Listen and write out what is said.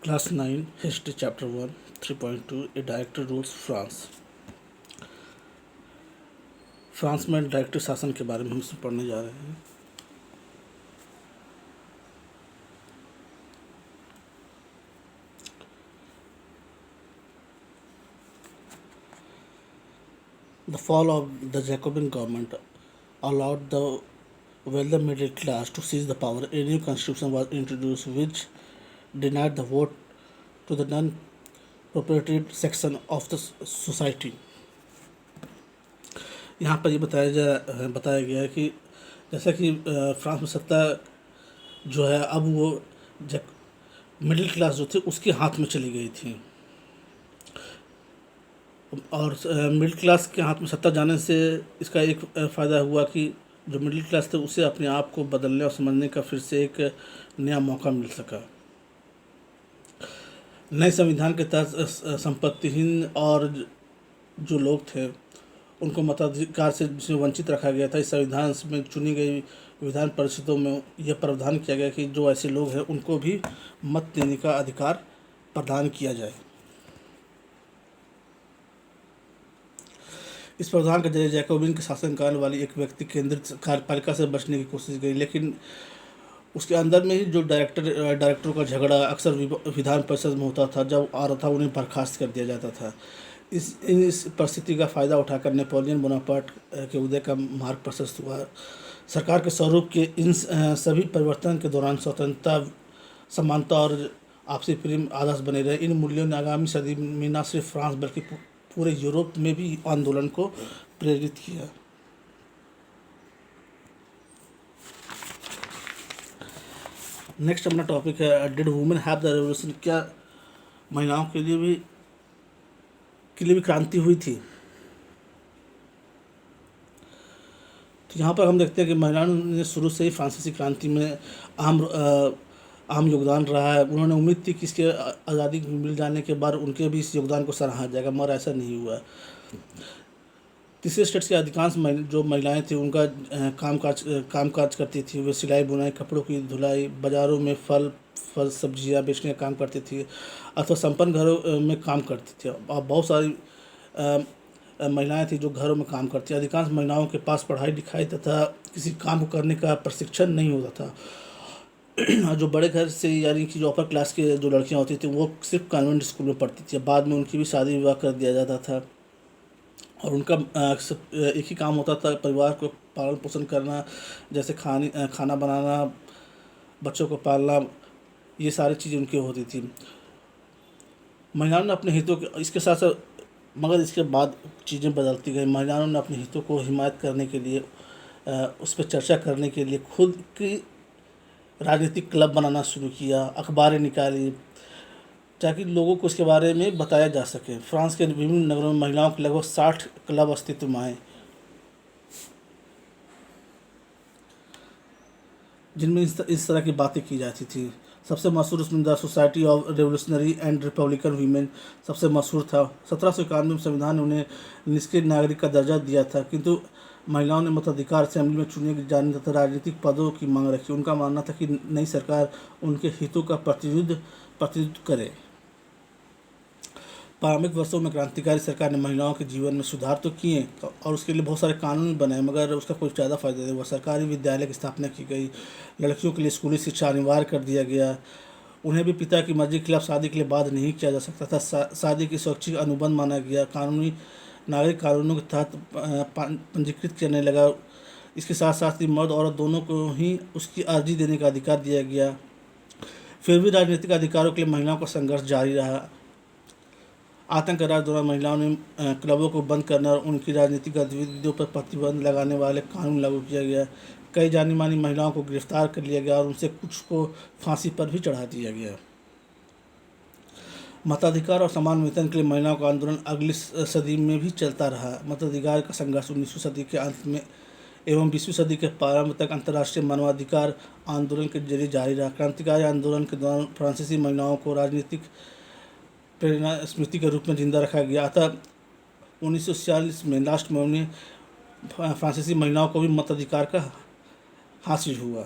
Class 9 History Chapter 1 3.2 A Director Rules France। France में director शासन के बारे में हम इसमें पढ़ने जा रहे हैं। The fall of the Jacobin government allowed the wealthy middle class to seize the power. A new constitution was introduced which denied the vote to the non-proprietary section of the society। यहाँ पर ये बताया गया है कि जैसा कि France में सत्ता जो है अब वो मिडिल क्लास जो थे उसके हाथ में चली गई थी, और मिडिल क्लास के हाथ में सत्ता जाने से इसका एक फ़ायदा हुआ कि जो मिडिल क्लास थे उसे अपने आप को बदलने और समझने का फिर से एक नया मौका मिल सका। नए संविधान के तहत संपत्तिहीन और जो लोग थे उनको मताधिकार से वंचित रखा गया था। इस संविधान में चुनी गई विधान परिषदों में यह प्रावधान किया गया कि जो ऐसे लोग हैं उनको भी मत देने का अधिकार प्रदान किया जाए। इस प्रावधान के जरिए जैकोबिन के शासनकाल वाली एक व्यक्ति केंद्रित कार्यपालिका से बचने की कोशिश की, लेकिन उसके अंदर में ही जो डायरेक्टरों का झगड़ा अक्सर विधान परिषद में होता था। जब आ रहा था उन्हें बर्खास्त कर दिया जाता था। इस परिस्थिति का फ़ायदा उठाकर नेपोलियन बोनापार्ट के उदय का मार्ग प्रशस्त हुआ। सरकार के स्वरूप के इन सभी परिवर्तन के दौरान स्वतंत्रता, समानता और आपसी प्रेम आदर्श बने रहे। इन मूल्यों ने आगामी सदी में न सिर्फ फ्रांस बल्कि पूरे यूरोप में भी आंदोलन को प्रेरित किया। नेक्स्ट अपना टॉपिक है did women have the revolution. क्या महिलाओं के लिए भी क्रांति हुई थी? तो यहाँ पर हम देखते हैं कि महिलाओं ने शुरू से ही फ्रांसीसी क्रांति में अहम योगदान रहा है। उन्होंने उम्मीद थी कि इसके आज़ादी मिल जाने के बाद उनके भी इस योगदान को सराहा जाएगा, मगर ऐसा नहीं हुआ। तीसरे स्टेट्स के अधिकांश जो महिलाएं थी उनका कामकाज करती थी। वे सिलाई बुनाई, कपड़ों की धुलाई, बाज़ारों में फल सब्जियां बेचने का काम करती थी अथवा संपन्न घरों में काम करती थी। और बहुत सारी महिलाएं थी जो घरों में काम करती। अधिकांश महिलाओं के पास पढ़ाई लिखाई तथा किसी काम को करने का प्रशिक्षण नहीं होता था। जो बड़े घर से यानी कि जो अपर क्लास के जो लड़कियां होती थी वो सिर्फ कॉन्वेंट स्कूल में पढ़ती थी। बाद में उनकी भी शादी विवाह कर दिया जाता था और उनका एक ही काम होता था, परिवार को पालन पोषण करना, जैसे खाना बनाना, बच्चों को पालना, ये सारी चीज़ें उनकी होती थी। महिलाओं ने अपने हितों के इसके साथ साथ मगर इसके बाद चीज़ें बदलती गई। महिलाओं ने अपने हितों को हिमायत करने के लिए उस पर चर्चा करने के लिए खुद की राजनीतिक क्लब बनाना शुरू किया, अखबारें निकाली ताकि लोगों को इसके बारे में बताया जा सके। फ्रांस के विभिन्न नगरों में महिलाओं के लगभग 60 क्लब अस्तित्व में आए, जिनमें इस तरह की बातें की जाती थी। सबसे मशहूर उसमें the society of revolutionary and Republican women सबसे मशहूर था। 1791 में संविधान ने उन्हें निष्क्रिय नागरिक का दर्जा दिया था, किंतु महिलाओं ने मताधिकार, असेंबली में चुने जाने तथा राजनीतिक पदों की मांग रखी। उनका मानना था कि नई सरकार उनके हितों का प्रतिनिधित्व करे। प्रारंभिक वर्षों में क्रांतिकारी सरकार ने महिलाओं के जीवन में सुधार तो किए और उसके लिए बहुत सारे कानून बनाए, मगर उसका कोई ज़्यादा फायदा नहीं हुआ। सरकारी विद्यालय की स्थापना की गई, लड़कियों के लिए स्कूली शिक्षा अनिवार्य कर दिया गया। उन्हें भी पिता की मर्जी के खिलाफ शादी के लिए बाध्य नहीं किया जा सकता था। शादी की स्वैच्छिक अनुबंध माना गया। कानूनी नागरिक कानूनों के तहत पंजीकृत करने लगा। इसके साथ साथ ही मर्द औरत दोनों को ही उसकी अर्जी देने का अधिकार दिया गया। फिर भी राजनीतिक अधिकारों के लिए महिलाओं का संघर्ष जारी रहा। आतंक राज दौरान महिलाओं ने क्लबों को बंद करने और उनकी राजनीतिक गतिविधियों पर प्रतिबंध लगाने वाले कानून लागू किया गया। कई जानी मानी महिलाओं को गिरफ्तार कर लिया गया और उनसे कुछ को फांसी पर भी चढ़ा दिया गया। मताधिकार और समान वेतन के लिए महिलाओं का आंदोलन अगली सदी में भी चलता रहा। मताधिकार का संघर्ष 19वीं सदी के अंत में एवं 20वीं सदी के प्रारंभ तक अंतर्राष्ट्रीय मानवाधिकार आंदोलन के जरिए जारी रहा। क्रांतिकारी आंदोलन के दौरान फ्रांसीसी महिलाओं को राजनीतिक प्रेरणा स्मृति के रूप में जिंदा रखा गया। अतः 1946 में लास्ट में उन्हें फ्रांसीसी महिलाओं को भी मताधिकार का हासिल हुआ।